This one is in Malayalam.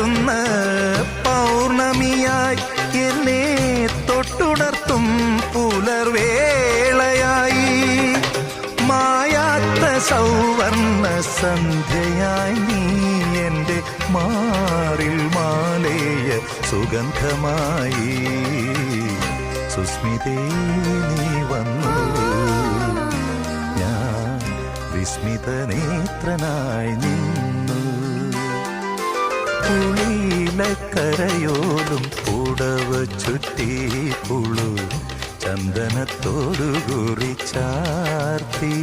പരത്തുന്ന പൗർണമിയായി എന്നെ തൊട്ടുണർത്തും പുലർവേളയായി മായാത്ത സൗവർണ സന്ധ്യയായി നീ എൻ്റെ മാറിൽ മാലേയ സുഗന്ധമായി സുസ്മിതേ നീ വന്നു ഞാൻ വിസ്മിതനേത്രനായി നിന്നു പുളിയിലക്കരയോലും പുടവ ചുറ്റി പുളു ചന്ദനത്തോടു കുറിച്ചാർത്തി